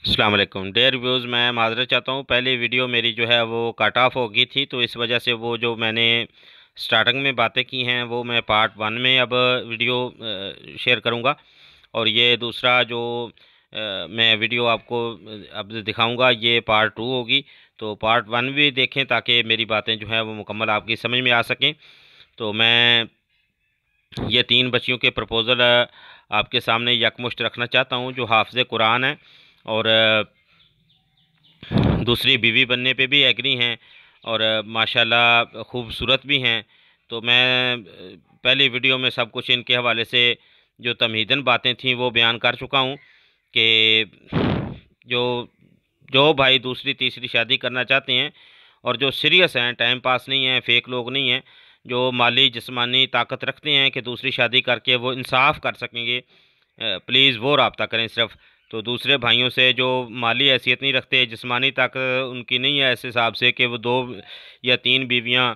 अस्सलाम वालेकुम dare views. मैं माज़रत चाहता हूँ, पहले वीडियो मेरी जो है वो कट ऑफ हो गई थी, तो इस वजह से वो जो मैंने स्टार्टिंग में बातें की हैं वो मैं पार्ट वन में अब वीडियो शेयर करूँगा। और ये दूसरा जो मैं वीडियो आपको अब दिखाऊँगा ये पार्ट टू होगी। तो पार्ट वन भी देखें ताकि मेरी बातें जो हैं वो मुकम्मल आपकी समझ में आ सकें। तो मैं ये तीन बच्चियों के प्रपोज़ल आपके सामने यकमुश्त रखना चाहता हूँ जो हाफ़िज़ कुरान है और दूसरी बीवी बनने पे भी एग्री हैं और माशाल्लाह खूबसूरत भी हैं। तो मैं पहली वीडियो में सब कुछ इनके हवाले से जो तमहीदन बातें थीं वो बयान कर चुका हूँ कि जो जो भाई दूसरी तीसरी शादी करना चाहते हैं और जो सीरियस हैं, टाइम पास नहीं है, फेक लोग नहीं हैं, जो माली जिस्मानी ताकत रखते हैं कि दूसरी शादी करके वो इंसाफ कर सकेंगे, प्लीज़ वो रब्ता करें सिर्फ। तो दूसरे भाइयों से जो माली हैसियत नहीं रखते, जिस्मानी ताकत उनकी नहीं है इस हिसाब से कि वो दो या तीन बीवियां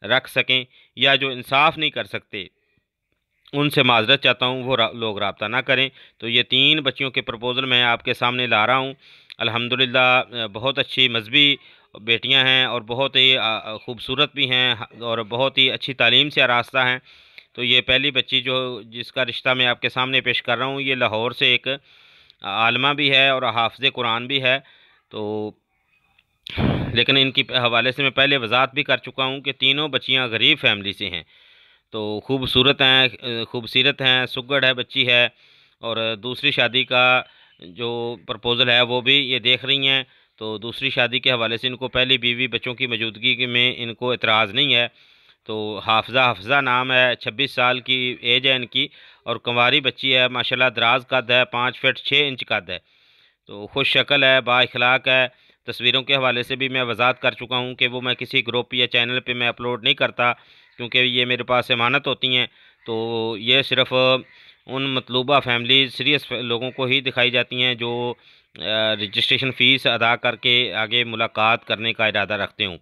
रख सकें, या जो इंसाफ नहीं कर सकते, उनसे माजरत चाहता हूँ वो लोग रब्ता ना करें। तो ये तीन बच्चियों के प्रपोज़ल मैं आपके सामने ला रहा हूँ। अल्हम्दुलिल्लाह बहुत अच्छी मजहबी बेटियां हैं और बहुत ही खूबसूरत भी हैं और बहुत ही अच्छी तालीम से आरास्ता हैं। तो ये पहली बच्ची जो जिसका रिश्ता मैं आपके सामने पेश कर रहा हूँ, ये लाहौर से एक आलमा भी है और हाफ़िज़ कुरान भी है। तो लेकिन इनकी हवाले से मैं पहले वजाहत भी कर चुका हूँ कि तीनों बच्चियाँ गरीब फैमिली से हैं। तो खूबसूरत हैं, खूबसीरत हैं, सुघड़ है बच्ची है। और दूसरी शादी का जो प्रपोज़ल है वो भी ये देख रही हैं। तो दूसरी शादी के हवाले से इनको पहली बीवी बच्चों की मौजूदगी में इनको एतराज़ नहीं है। तो हाफ़िज़ा नाम है, 26 साल की एज है इनकी और कुंवारी बच्ची है, माशाल्लाह दराज कद है, 5 फीट 6 इंच कद है। तो खुश शक्ल है, बाइखलाक है। तस्वीरों के हवाले से भी मैं वजाहत कर चुका हूँ कि वो मैं किसी ग्रुप या चैनल पे मैं अपलोड नहीं करता, क्योंकि ये मेरे पास ज़मानत होती हैं। तो ये सिर्फ़ उन मतलूबा फैमिली सीरियस लोगों को ही दिखाई जाती हैं जो रजिस्ट्रेशन फ़ीस अदा करके आगे मुलाकात करने का इरादा रखते हूँ।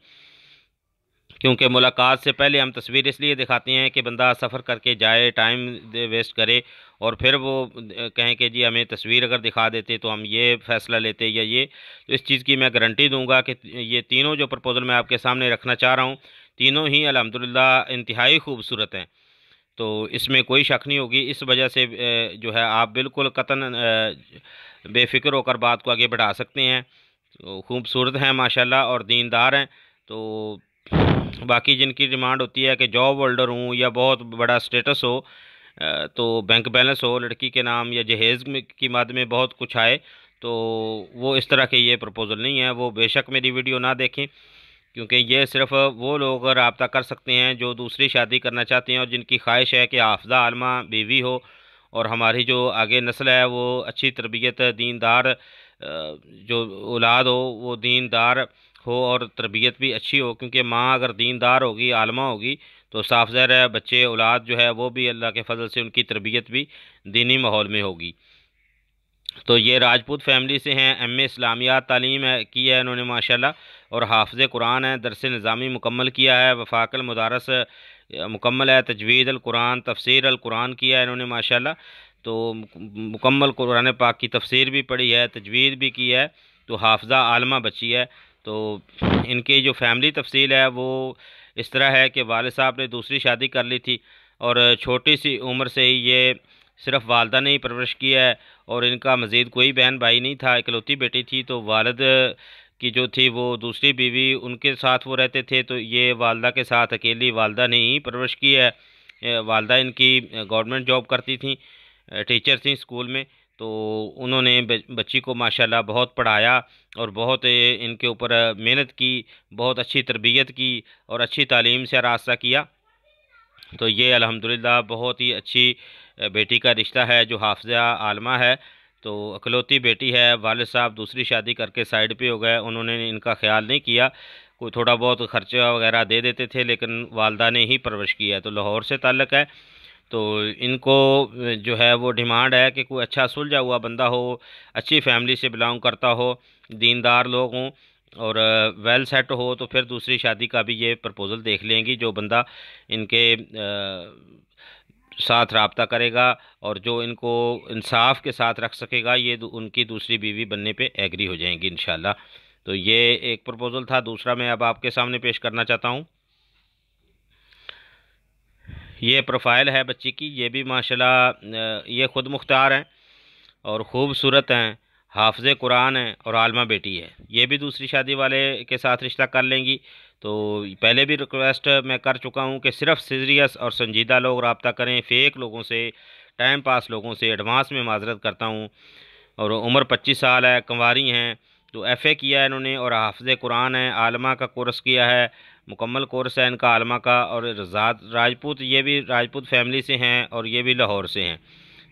क्योंकि मुलाकात से पहले हम तस्वीर इसलिए दिखाते हैं कि बंदा सफ़र करके जाए, टाइम वेस्ट करे और फिर वो कहें कि जी हमें तस्वीर अगर दिखा देते तो हम ये फ़ैसला लेते या ये। तो इस चीज़ की मैं गारंटी दूंगा कि ये तीनों जो प्रपोज़ल मैं आपके सामने रखना चाह रहा हूँ, तीनों ही अल्हम्दुलिल्लाह इंतहाई खूबसूरत हैं। तो इसमें कोई शक नहीं होगी। इस वजह से जो है आप बिल्कुल कतन बेफ़िक्र होकर बात को आगे बढ़ा सकते हैं। तो खूबसूरत हैं माशाल्लाह और दीनदार हैं। तो बाकी जिनकी डिमांड होती है कि जॉब होल्डर हूँ या बहुत बड़ा स्टेटस हो, तो बैंक बैलेंस हो लड़की के नाम या जहेज़ में की मद में बहुत कुछ आए, तो वो इस तरह के ये प्रपोज़ल नहीं है, वो बेशक मेरी वीडियो ना देखें। क्योंकि ये सिर्फ़ वो लोग रब्ता कर सकते हैं जो दूसरी शादी करना चाहते हैं और जिनकी ख्वाहिश है कि हाफ़िज़ा आलमा बीवी हो और हमारी जो आगे नस्ल है वो अच्छी तरबियत दीनदार जो औलाद हो वो दीनदार हो और तरबियत भी अच्छी हो। क्योंकि माँ अगर दीनदार होगी, आलमा होगी, तो साफ ज़ाहिर है बच्चे औलाद जो है वो भी अल्लाह के फ़ज़ल से उनकी तरबियत भी दीनी माहौल में होगी। तो ये राजपूत फैमिली से हैं, एम.ए. इस्लामियात तालीम है की है इन्होंने माशाल्लाह और हाफ़िज़ कुरान है, दरस निज़ामी मुकम्मल किया है, वफ़ाक़ल मुदारस मुकम्मल है, तजवीद अल कुरान तफ़सीर अल कुरान किया है इन्होंने माशाल्लाह। तो मुकम्मल कुरान पाक की तफ़सीर भी पढ़ी है, तजवीद भी की है। तो हाफ़िज़ा आलमा बच्ची है। तो इनकी जो फैमिली तफ़सील है वो इस तरह है कि वालिद साहब ने दूसरी शादी कर ली थी और छोटी सी उम्र से ही ये सिर्फ़ वालदा ने ही परवरिश की है और इनका मज़ीद कोई बहन भाई नहीं था, इकलौती बेटी थी। तो वालिद की जो थी वो दूसरी बीवी उनके साथ वो रहते थे, तो ये वालदा के साथ अकेली वालदा ने ही परवरिश की है। वालदा इनकी गवर्नमेंट जॉब करती थी, टीचर थी स्कूल में। तो उन्होंने बच्ची को माशाल्लाह बहुत पढ़ाया और बहुत इनके ऊपर मेहनत की, बहुत अच्छी तरबियत की और अच्छी तालीम से रास्ता किया। तो ये अल्हम्दुलिल्लाह बहुत ही अच्छी बेटी का रिश्ता है जो हाफ़िज़ा आलमा है। तो अकलौती बेटी है, वालिद साहब दूसरी शादी करके साइड पे हो गए, उन्होंने इनका ख़्याल नहीं किया। कोई थोड़ा बहुत खर्चा वगैरह दे देते थे लेकिन वालदा ने ही परवरिश किया है। तो लाहौर से ताल्लुक़ है। तो इनको जो है वो डिमांड है कि कोई अच्छा सुलझा हुआ बंदा हो, अच्छी फैमिली से बिलोंग करता हो, दीनदार लोग हों और वेल सेट हो, तो फिर दूसरी शादी का भी ये प्रपोज़ल देख लेंगी जो बंदा इनके साथ रब्ता करेगा और जो इनको इंसाफ के साथ रख सकेगा, ये उनकी दूसरी बीवी बनने पे एग्री हो जाएंगी इंशाल्लाह। तो ये एक प्रपोज़ल था। दूसरा मैं अब आपके सामने पेश करना चाहता हूँ। ये प्रोफाइल है बच्ची की। ये भी माशाल्लाह ये ख़ुद मुख्तार हैं और ख़ूबसूरत हैं, हाफ़िज़ कुरान हैं और आलमा बेटी है। ये भी दूसरी शादी वाले के साथ रिश्ता कर लेंगी। तो पहले भी रिक्वेस्ट मैं कर चुका हूँ कि सिर्फ़ सीरियस और संजीदा लोग रब्ता करें, फ़ेक लोगों से, टाइम पास लोगों से एडवांस में माज़रत करता हूँ। और उम्र 25 साल है, कंवारी हैं, तो FA किया है इन्होंने और हाफ़िज़ कुरान है, आलमा का कोर्स किया है, मुकम्मल कोर्स है इनका आलमा का। और राजपूत, ये भी राजपूत फैमिली से हैं और ये भी लाहौर से हैं।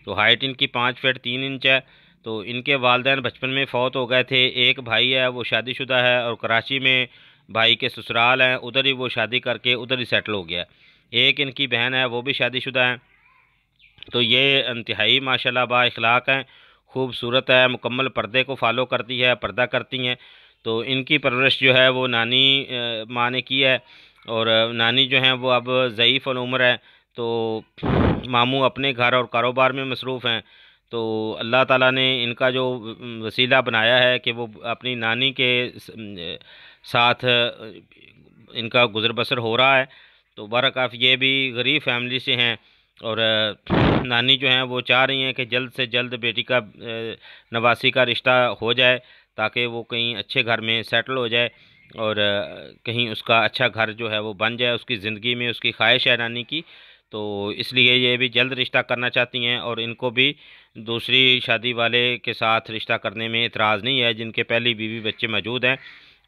तो हाइट इनकी 5 फीट 3 इंच है। तो इनके वालिदैन बचपन में फ़ौत हो गए थे। एक भाई है वो शादीशुदा है और कराची में भाई के ससुराल हैं, उधर ही वो शादी करके उधर ही सेटल हो गया। एक इनकी बहन है वो भी शादीशुदा है। तो ये इंतहाई माशाल्लाह बा इखलाक हैं, खूबसूरत है, मुकम्मल पर्दे को फॉलो करती है, पर्दा करती हैं। तो इनकी परवरिश जो है वो नानी माँ ने की है। और नानी जो हैं वो अब ज़ईफ़ उम्र है, तो मामू अपने घर और कारोबार में मसरूफ़ हैं। तो अल्लाह ताला ने इनका जो वसीला बनाया है कि वो अपनी नानी के साथ इनका गुज़र बसर हो रहा है। तो बरकाफ़ ये भी गरीब फैमिली से हैं और नानी जो हैं वो चाह रही हैं कि जल्द से जल्द बेटी का नवासी का रिश्ता हो जाए, ताकि वो कहीं अच्छे घर में सेटल हो जाए और कहीं उसका अच्छा घर जो है वो बन जाए, उसकी ज़िंदगी में उसकी ख्वाहिश है नानी की। तो इसलिए ये भी जल्द रिश्ता करना चाहती हैं और इनको भी दूसरी शादी वाले के साथ रिश्ता करने में इतराज़ नहीं है, जिनके पहली बीवी बच्चे मौजूद हैं।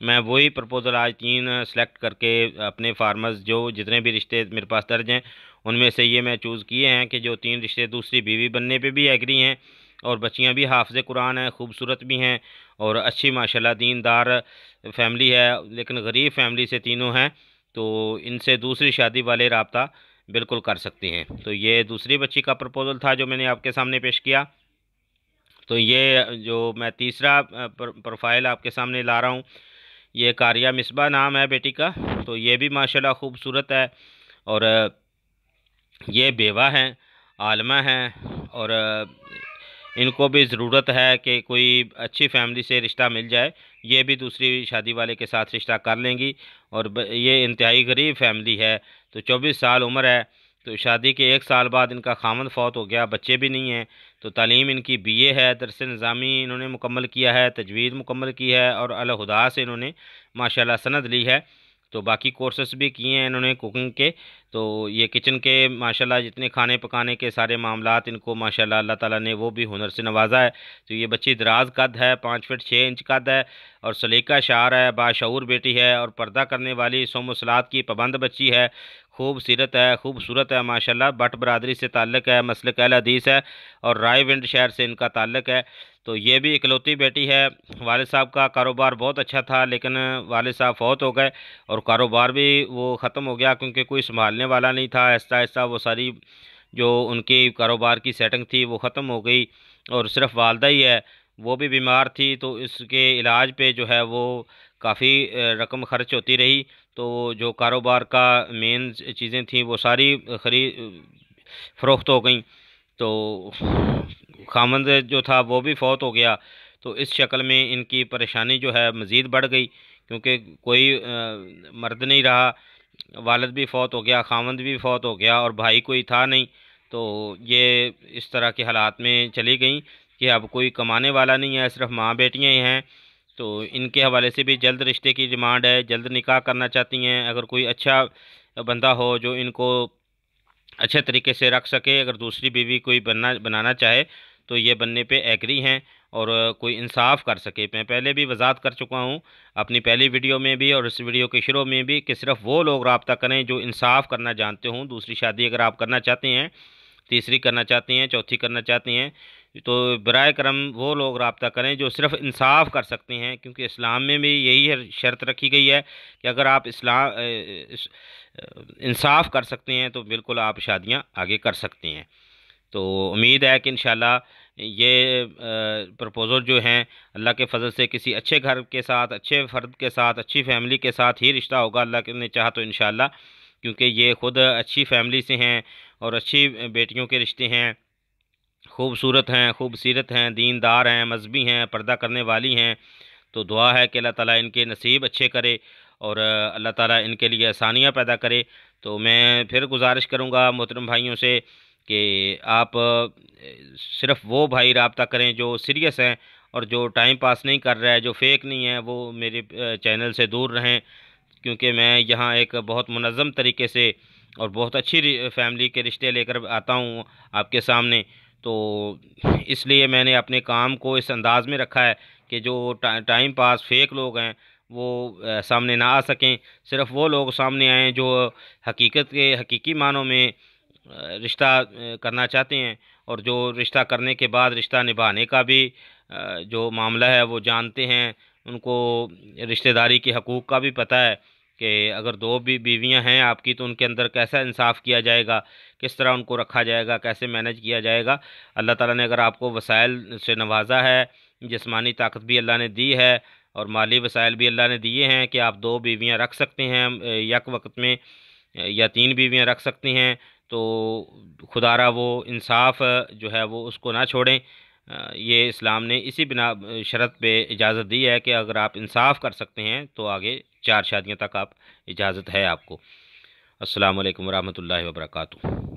मैं वही प्रपोज़ल आज 3 सेलेक्ट करके अपने फार्मर्स जो जितने भी रिश्ते मेरे पास दर्ज हैं उनमें से ये मैं चूज़ किए हैं कि जो 3 रिश्ते दूसरी बीवी बनने पे भी एग्री हैं और बच्चियां भी हाफ़िज़ कुरान हैं, खूबसूरत भी हैं और अच्छी माशाल्लाह दीनदार फैमिली है, लेकिन गरीब फैमिली से तीनों हैं। तो इनसे दूसरी शादी वाले रब्ता बिल्कुल कर सकती हैं। तो ये दूसरी बच्ची का प्रपोज़ल था जो मैंने आपके सामने पेश किया। तो ये जो मैं तीसरा प्रोफाइल आपके सामने ला रहा हूँ, ये कारिया मिसबा नाम है बेटी का। तो ये भी माशाल्लाह खूबसूरत है और ये बेवा हैं, आलमा हैं और इनको भी ज़रूरत है कि कोई अच्छी फैमिली से रिश्ता मिल जाए। ये भी दूसरी शादी वाले के साथ रिश्ता कर लेंगी और ये इंतहाई गरीब फैमिली है। तो 24 साल उम्र है। तो शादी के 1 साल बाद इनका खामद फौत हो गया, बच्चे भी नहीं हैं। तो तालीम इनकी BA है, दरस निज़ामी इन्होंने मुकम्मल किया है, तजवीज़ मुकम्मल की है और अल हुदा से इन्होंने माशाल्लाह सनद ली है। तो बाकी कोर्सेस भी किए हैं इन्होंने कुकिंग के। तो ये किचन के माशाल्लाह जितने खाने पकाने के सारे मामलात इनको माशाल्लाह अल्लाह ताला ने वो भी हुनर से नवाजा है। तो ये बच्ची दराज कद है, 5 फीट 6 इंच कद है और सलीका शार है, बाशऊर बेटी है और पर्दा करने वाली सोम सलात की पाबंद बच्ची है। खूब सीरत है, खूबसूरत है माशाल्लाह। भट्ट बरादरी से ताल्लुक़ है, मसलक अहल हदीस है और रायविंड शहर से इनका ताल्लुक़ है। तो ये भी इकलौती बेटी है। वालिद साहब का कारोबार बहुत अच्छा था, लेकिन वालिद साहब फौत हो गए और कारोबार भी वो ख़त्म हो गया क्योंकि कोई संभालने वाला नहीं था। आहिस्ता आहिस्ता वो सारी जो उनकी कारोबार की सेटिंग थी वो ख़त्म हो गई और सिर्फ वालदा ही है, वो भी बीमार थी। तो इसके इलाज पे जो है वो काफ़ी रकम खर्च होती रही। तो जो कारोबार का मेन चीज़ें थी वो सारी फ़रोख्त हो गई। तो खामंद जो था वो भी फौत हो गया। तो इस शक्ल में इनकी परेशानी जो है मज़ीद बढ़ गई क्योंकि कोई मर्द नहीं रहा, वालिद भी फौत हो गया, खामंद भी फौत हो गया और भाई कोई था नहीं। तो ये इस तरह के हालात में चली गई कि अब कोई कमाने वाला नहीं है, सिर्फ माँ बेटियाँ ही हैं। तो इनके हवाले से भी जल्द रिश्ते की डिमांड है, जल्द निकाह करना चाहती हैं। अगर कोई अच्छा बंदा हो जो इनको अच्छे तरीके से रख सके, अगर दूसरी बीवी कोई बनाना चाहे तो ये बनने पे एग्री हैं और कोई इंसाफ कर सके। मैं पहले भी वजाहत कर चुका हूँ अपनी पहली वीडियो में भी और इस वीडियो के शुरू में भी कि सिर्फ वो लोग रब्ता करें जो इंसाफ करना जानते हों। दूसरी शादी अगर आप करना चाहते हैं, तीसरी करना चाहते हैं, चौथी करना चाहते हैं, तो बराए करम वो लोग रब्ता करें जो सिर्फ इंसाफ कर सकते हैं, क्योंकि इस्लाम में भी यही शर्त रखी गई है कि अगर आप इंसाफ कर सकते हैं तो बिल्कुल आप शादियां आगे कर सकते हैं। तो उम्मीद है कि इंशाल्लाह ये प्रपोज़ल जो हैं अल्लाह के फ़ज़ल से किसी अच्छे घर के साथ, अच्छे फ़र्द के साथ, अच्छी फैमिली के साथ ही रिश्ता होगा, अल्लाह ने चाहा तो इंशाल्लाह। क्योंकि ये ख़ुद अच्छी फैमिली से हैं और अच्छी बेटियों के रिश्ते हैं, खूबसूरत हैं, खूब सीरत हैं, दीनदार हैं, मजहबी हैं, पर्दा करने वाली हैं। तो दुआ है कि अल्लाह ताला इनके नसीब अच्छे करे और अल्लाह ताला इनके लिए आसानियाँ पैदा करे। तो मैं फिर गुजारिश करूँगा मोहतरम भाइयों से कि आप सिर्फ़ वो भाई रब्ता करें जो सीरियस हैं, और जो टाइम पास नहीं कर रहा है, जो फेक नहीं है, वो मेरे चैनल से दूर रहें। क्योंकि मैं यहाँ एक बहुत मुनज़्ज़म तरीके से और बहुत अच्छी फैमिली के रिश्ते लेकर आता हूँ आपके सामने। तो इसलिए मैंने अपने काम को इस अंदाज़ में रखा है कि जो टाइम पास फेक लोग हैं वो सामने ना आ सकें। सिर्फ़ वो लोग सामने आएँ जो हकीकत के हकीकी मानों में रिश्ता करना चाहते हैं, और जो रिश्ता करने के बाद रिश्ता निभाने का भी जो मामला है वो जानते हैं। उनको रिश्तेदारी के हकूक़ का भी पता है कि अगर दो भी बीवियां हैं आपकी तो उनके अंदर कैसा इंसाफ किया जाएगा, किस तरह उनको रखा जाएगा, कैसे मैनेज किया जाएगा। अल्लाह ताला ने अगर आपको वसाइल से नवाजा है, जिस्मानी ताकत भी अल्लाह ने दी है और माली वसाइल भी अल्लाह ने दिए हैं कि आप दो बीवियां रख सकते हैं यक वक्त में, या तीन बीवियां रख सकते हैं, तो खुदारा वो इंसाफ जो है वो उसको ना छोड़ें। ये इस्लाम ने इसी बिना शर्त पे इजाज़त दी है कि अगर आप इंसाफ कर सकते हैं तो आगे 4 शादियों तक आप इजाज़त है आपको। अस्सलाम वालेकुम रहमतुल्लाहि व बरकातुहू।